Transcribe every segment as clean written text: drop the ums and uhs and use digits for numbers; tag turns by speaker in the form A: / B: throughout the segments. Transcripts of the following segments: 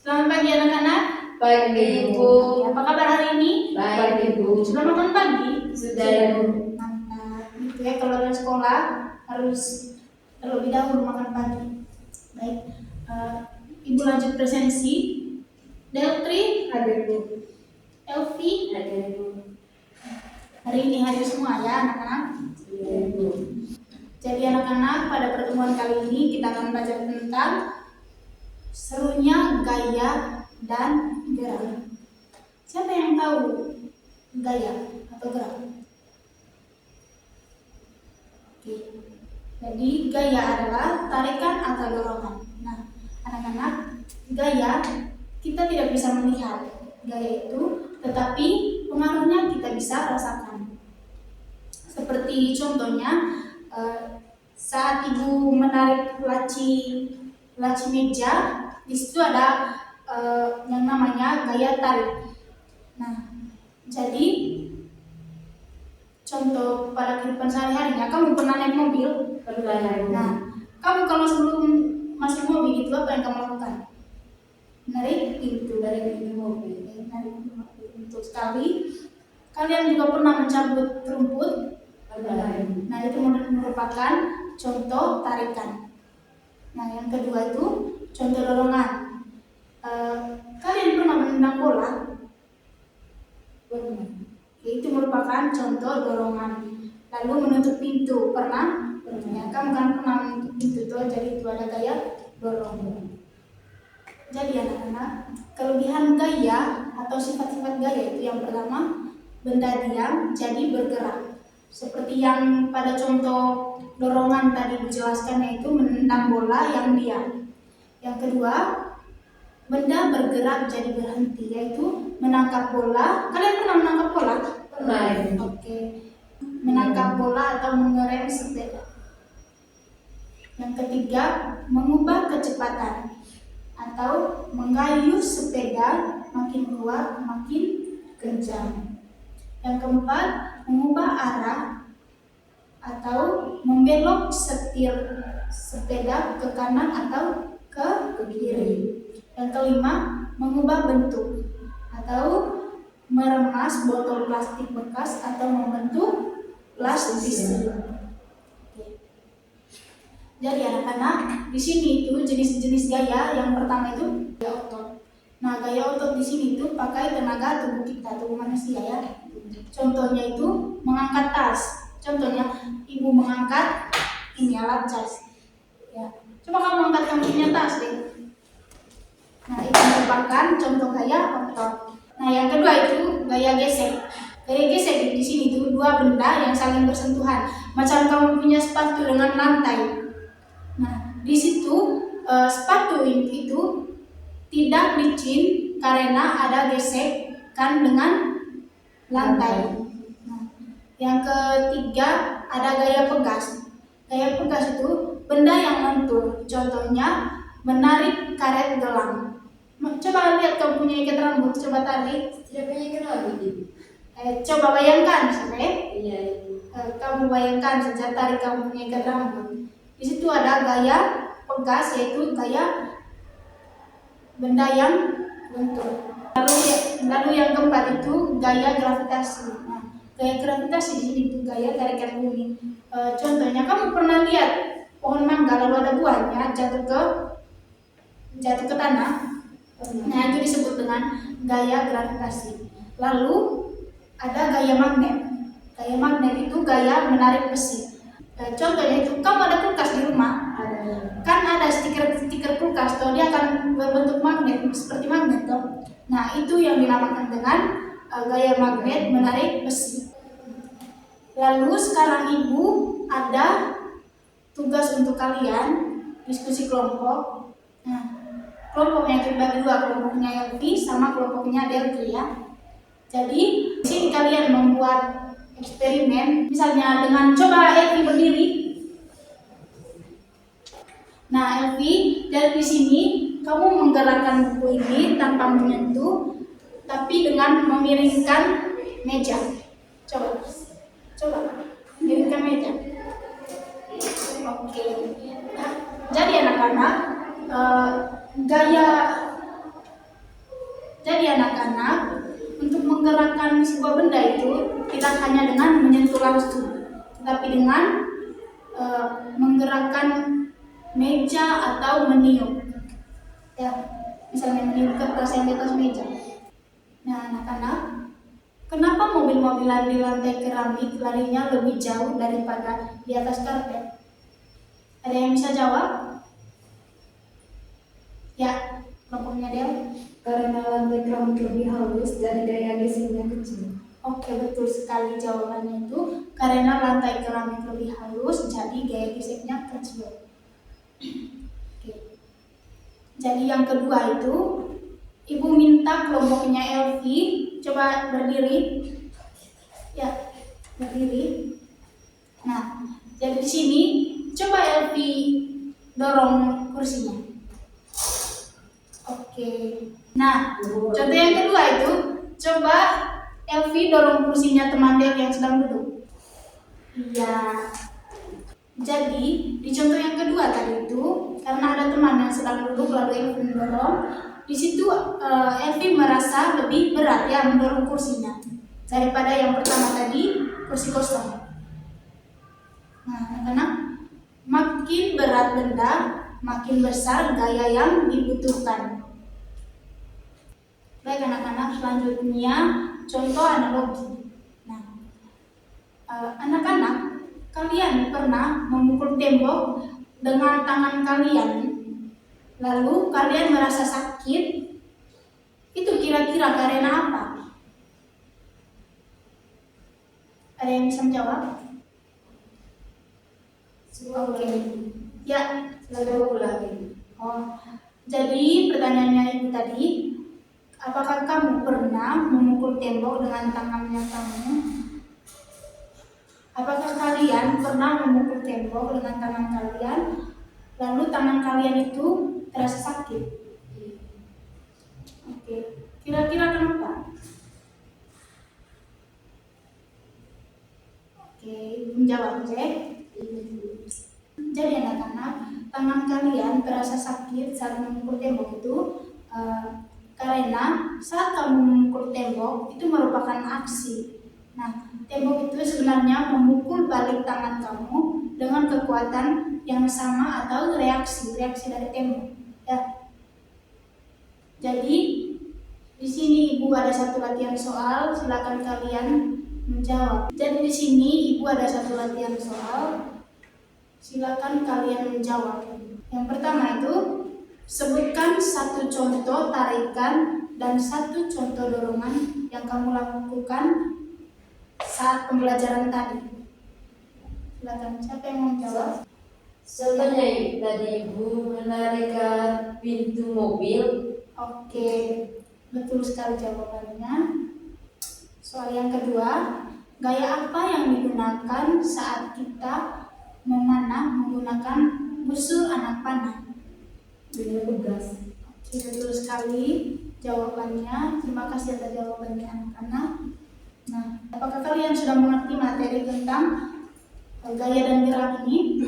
A: Selamat pagi anak-anak.
B: Pagi Ibu.
A: Apa kabar hari ini?
B: Baik Ibu.
A: Sudah makan pagi?
B: Sudah Ibu.
A: Mantap. Itu ya, kalau dari sekolah harus terlebih dahulu makan pagi. Baik. Ibu lanjut presensi. Deltri,
B: Hadir Ibu.
A: Elvi,
B: Hadir Ibu.
A: hari ini hadir semua ya anak-anak.
B: Iya Ibu.
A: Jadi anak-anak, pada pertemuan kali ini kita akan belajar tentang serunya gaya dan gerak. Siapa yang tahu gaya atau gerak? Oke. Jadi gaya adalah tarikan atau dorongan. Nah, anak-anak, gaya kita tidak bisa melihat gaya itu, tetapi pengaruhnya kita bisa rasakan. Seperti contohnya, saat ibu menarik laci meja, di situ ada yang namanya gaya tarik. Nah, jadi contoh pada kehidupan sehari-harinya, kamu pernah naik mobil?
B: Pernah Ibu.
A: Nah, kamu kalau sebelum masuk mobil itu apa yang kamu lakukan? Menarik pintu dari pintu mobil. Menarik pintu mobil. Betul sekali. Kalian juga pernah mencabut rumput?
B: Pernah Ibu.
A: Nah, itu merupakan contoh tarikan. Nah, yang kedua itu contoh dorongan. Kalian pernah menendang bola?
B: Pernah.
A: Itu merupakan contoh dorongan. Lalu menutup pintu, pernah? Ya, kamu kan pernah menutup pintu tuh, jadi itu ada gaya dorong. Jadi anak-anak, kelebihan gaya atau sifat-sifat gaya itu yang pertama, benda diam jadi bergerak. Seperti yang pada contoh dorongan tadi dijelaskan, yaitu menendang bola yang diam. Yang kedua, benda bergerak jadi berhenti, yaitu menangkap bola. Kalian pernah menangkap bola?
B: Pernah Ibu.
A: Oke. Menangkap bola atau mengerem sepeda. Yang ketiga, mengubah kecepatan atau menggayuh sepeda makin kuat, makin kencang. Yang keempat, mengubah arah atau membelok setir sepeda ke kanan atau ke kiri. Yang kelima, mengubah bentuk atau meremas botol plastik bekas atau membentuk plastisir. Jadi anak-anak, di sini itu jenis-jenis gaya. Yang pertama itu gaya otot. Nah, gaya otot di sini itu pakai tenaga tubuh kita, tubuh manusia ya. Contohnya itu mengangkat tas. Contohnya ibu mengangkat ini alat cas. Ya. Coba kamu angkat kamu punya tas deh. Nah, itu merupakan contoh gaya otot. Nah, yang kedua itu gaya gesek. Gaya gesek di sini itu dua benda yang saling bersentuhan. Macam kamu punya sepatu dengan lantai. Nah, di situ sepatu itu tidak licin karena ada gesekan dengan lantai. Nah, yang ketiga ada gaya pegas. Gaya pegas itu benda yang lentur. Contohnya menarik karet gelang. Coba lihat kamu punya ikat rambut, coba tarik.
B: Tidak punya ikat rambut Ibu.
A: Coba bayangkan saja.
B: Iya Ibu.
A: Kamu bayangkan saja, tarik kamu punya ikat rambut. Di situ ada gaya pegas, yaitu gaya benda yang lentur. Lalu yang keempat itu gaya gravitasi. Nah, gaya gravitasi di sini itu gaya tarikan bumi. Contohnya kamu pernah lihat pohon mangga lalu ada buahnya jatuh ke tanah. Nah, itu disebut dengan gaya gravitasi. Lalu ada gaya magnet. Gaya magnet itu gaya menarik besi. Contohnya itu, kamu ada kulkas di rumah, kan ada stiker kulkas, toh dia akan berbentuk magnet seperti magnet toh. Nah, itu yang dinamakan dengan gaya magnet menarik besi. Lalu sekarang ibu ada tugas untuk kalian, diskusi kelompok. Nah, kelompoknya itu dibagi dua, kelompoknya Elvi sama kelompoknya Deltri ya. Jadi di sini kalian membuat eksperimen, misalnya dengan coba Elvi berdiri. Nah, Elvi, dari sini kamu menggerakkan buku ini tanpa menyentuh, tapi dengan memiringkan meja. Coba miringkan meja. Oke. Nah, jadi anak-anak, gaya Jadi anak-anak, untuk menggerakkan sebuah benda itu tidak hanya dengan menyentuh langsung, tetapi dengan menggerakkan meja atau meniup. Ya, misalnya meniup kertas yang di atas meja. Nah, anak-anak, kenapa mobil-mobilan di lantai keramik larinya lebih jauh daripada di atas karpet? Ada yang bisa jawab? Ya, kelompoknya Del.
B: Karena lantai keramik lebih halus dan daya geseknya kecil.
A: Oke, betul sekali jawabannya itu karena lantai keramik lebih halus, jadi gaya geseknya kecil. Oke. Jadi yang kedua itu, Ibu minta kelompoknya Elvi coba berdiri. Ya, berdiri. Nah, jadi di sini coba Elvi dorong kursinya. Oke. Nah, contoh yang kedua itu, coba Elvi dorong kursinya teman Del yang sedang duduk. Iya. Jadi, di contoh yang kedua tadi itu, karena ada teman yang sedang duduk lalu Elvi mendorong, di situ Elvi merasa lebih berat ya mendorong kursinya daripada yang pertama tadi kursi kosong. Nah, anak-anak, makin berat benda, makin besar gaya yang dibutuhkan. Baik anak-anak, selanjutnya contoh analogi. Nah, anak-anak, kalian pernah memukul tembok dengan tangan kalian, lalu kalian merasa sakit? Itu kira-kira karena apa? Ada yang bisa menjawab? Oke. Ya,
B: Lalu lagi.
A: Oh, jadi pertanyaannya itu tadi, apakah kamu pernah memukul tembok dengan tangannya kamu? Apakah kalian pernah memukul tembok dengan tangan kalian, lalu tangan kalian itu terasa sakit? Oke, kira-kira kenapa? Oke, menjawab cek. Jadi anak-anak, tangan kalian terasa sakit saat memukul tembok itu karena saat kamu memukul tembok itu merupakan aksi. Nah, tembok itu sebenarnya memukul balik tangan kamu dengan kekuatan yang sama atau reaksi dari tembok. Ya. Jadi di sini Ibu ada satu latihan soal, silakan kalian menjawab. Jadi di sini Ibu ada satu latihan soal. Silakan kalian menjawab. Yang pertama itu, sebutkan satu contoh tarikan dan satu contoh dorongan yang kamu lakukan saat pembelajaran tadi. Silakan, siapa yang mau menjawab?
B: Contohnya tadi Ibu menarikan pintu mobil.
A: Oke, betul sekali jawabannya. Soal yang kedua, gaya apa yang digunakan saat kita memanah menggunakan busur anak panah?
B: Dengan tugas.
A: Oke, betul sekali jawabannya. Terima kasih atas jawabannya anak-anak. Nah, apakah kalian sudah mengerti materi tentang gaya dan gerak ini?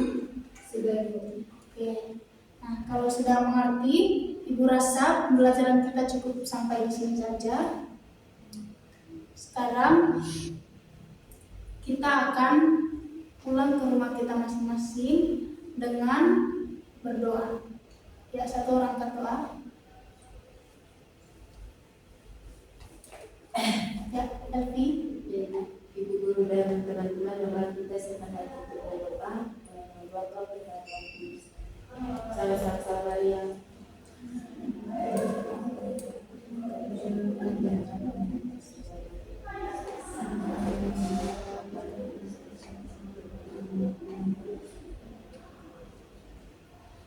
B: Sudah.
A: Oke. Nah, kalau sudah mengerti, Ibu rasa pembelajaran kita cukup sampai di sini saja. Sekarang kita akan pulang ke rumah kita masing-masing dengan berdoa. Ya, satu orang berdoa. Ya, Elvi.
B: Ibu guru dan teman-teman dapat kita semangat untuk berdoa. Bapak sama-sama yang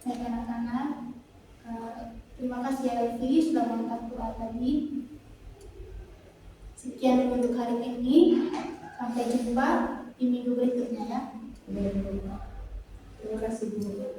A: Baik anak-anak, terima kasih ya Elvi sudah mengangkat doa tadi. Sekian untuk hari ini. Sampai jumpa di minggu berikutnya ya.
B: terima kasih Bu.